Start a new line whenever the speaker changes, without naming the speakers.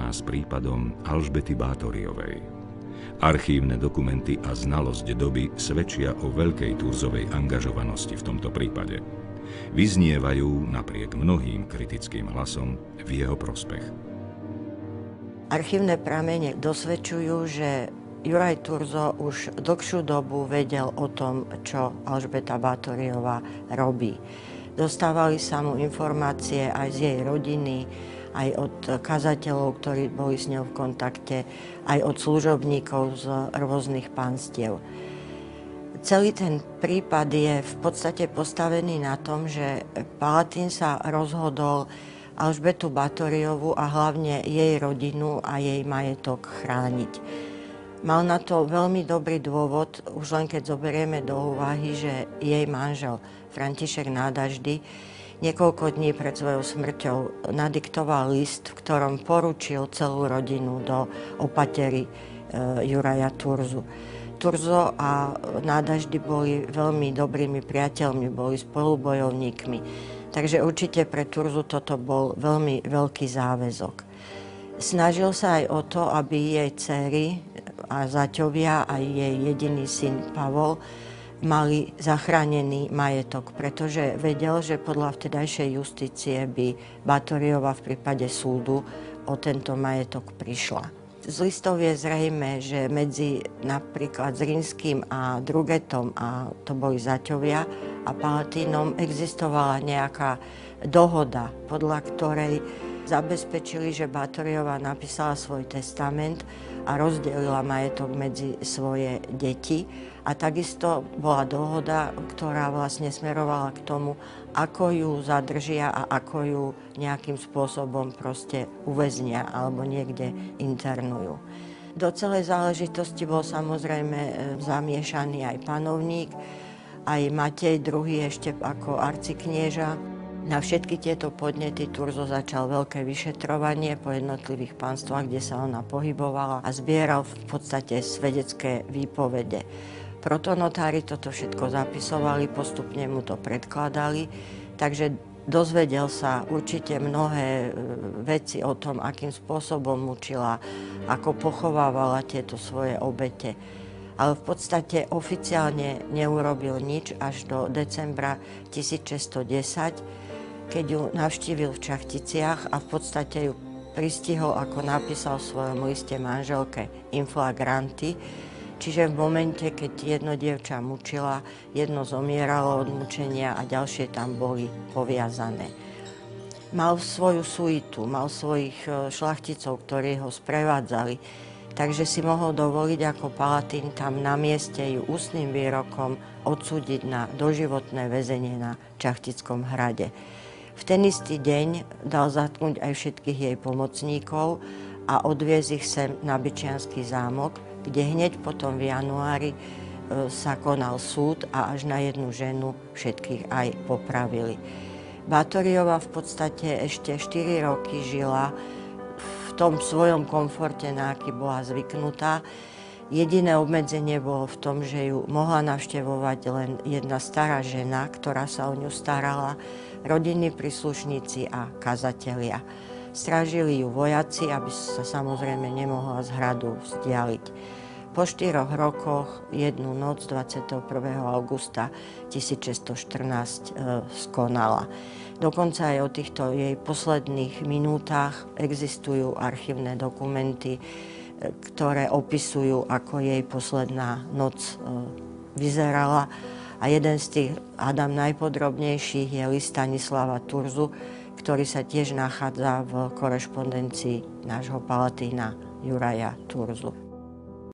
spojená s prípadom Alžbety Báthoriovej. Archívne dokumenty a znalosť doby svedčia o veľkej Turzovej angažovanosti v tomto prípade. Vyznievajú napriek mnohým kritickým hlasom v jeho prospech.
Archívne pramene dosvedčujú, že Juraj Turzo už dlhšiu dobu vedel o tom, čo Alžbeta Báthoriová robí. Dostávali sa mu informácie aj z jej rodiny, aj od kazateľov, ktorí boli s ňou v kontakte, aj od služobníkov z rôznych panstiev. Celý ten prípad je v podstate postavený na tom, že Palatín sa rozhodol Alžbetu Báthoriovu a hlavne jej rodinu a jej majetok chrániť. Mal na to veľmi dobrý dôvod, už len keď zoberieme do úvahy, že jej manžel František Nádaždy niekoľko dní pred svojou smrťou nadiktoval list, v ktorom poručil celú rodinu do opatery Juraja Turzu. Turzo a Nádaždy boli veľmi dobrými priateľmi, boli spolubojovníkmi. Takže určite pre Turzu toto bol veľmi veľký záväzok. Snažil sa aj o to, aby jej dcery a zaťovia a jej jediný syn Pavol mali zachránený majetok, pretože vedel, že podľa vtedajšej justície by Báthoriová v prípade súdu o tento majetok prišla. Z listov je zrejme, že medzi napríklad Zrinským a Drugetom, a to boli zaťovia, a Palatínom existovala nejaká dohoda, podľa ktorej zabezpečili, že Báthoriová napísala svoj testament a rozdelila majetok medzi svoje deti. A takisto bola dohoda, ktorá vlastne smerovala k tomu, ako ju zadržia a ako ju nejakým spôsobom proste uväznia alebo niekde internujú. Do celej záležitosti bol samozrejme zamiešaný aj panovník, aj Matej II ešte ako arciknieža. Na všetky tieto podnety Turzo začal veľké vyšetrovanie po jednotlivých panstvách, kde sa ona pohybovala, a zbieral v podstate svedecké výpovede. Protonotári toto všetko zapisovali, postupne mu to predkladali, takže dozvedel sa určite mnohé veci o tom, akým spôsobom mučila, ako pochovávala tieto svoje obete. Ale v podstate oficiálne neurobil nič až do decembra 1610, keď ju navštívil v Čachticiach a v podstate ju pristihol, ako napísal v svojom liste manželke, in flagranti, čiže v momente, keď jedno dievča mučila, jedno zomieralo od mučenia a ďalšie tam boli poviazané. Mal svoju suitu, mal svojich šlachticov, ktorí ho sprevádzali, takže si mohol dovoliť ako Palatín tam na mieste ju ústnym výrokom odsúdiť na doživotné väzenie na Čachtickom hrade. V ten istý deň dal zatknúť aj všetkých jej pomocníkov a odviezť ich sem na Byčiansky zámok, kde hneď potom v januári sa konal súd a až na jednu ženu všetkých aj popravili. Báthoriová v podstate ešte 4 roky žila v tom svojom komforte, na aký bola zvyknutá. Jediné obmedzenie bolo v tom, že ju mohla navštevovať len jedna stará žena, ktorá sa o ňu starala, rodinní príslušníci a kazatelia. Strážili ju vojaci, aby sa samozrejme nemohla z hradu vzdialiť. Po 4 rokoch jednu noc 21. augusta 1614 skonala. Dokonca aj o týchto jej posledných minútach existujú archívne dokumenty, ktoré opisujú, ako jej posledná noc vyzerala. A jeden z tých, hádam, najpodrobnejších je list Stanislava Turzu, ktorý sa tiež nachádza v korešpondencii nášho Palatína Juraja Turzu.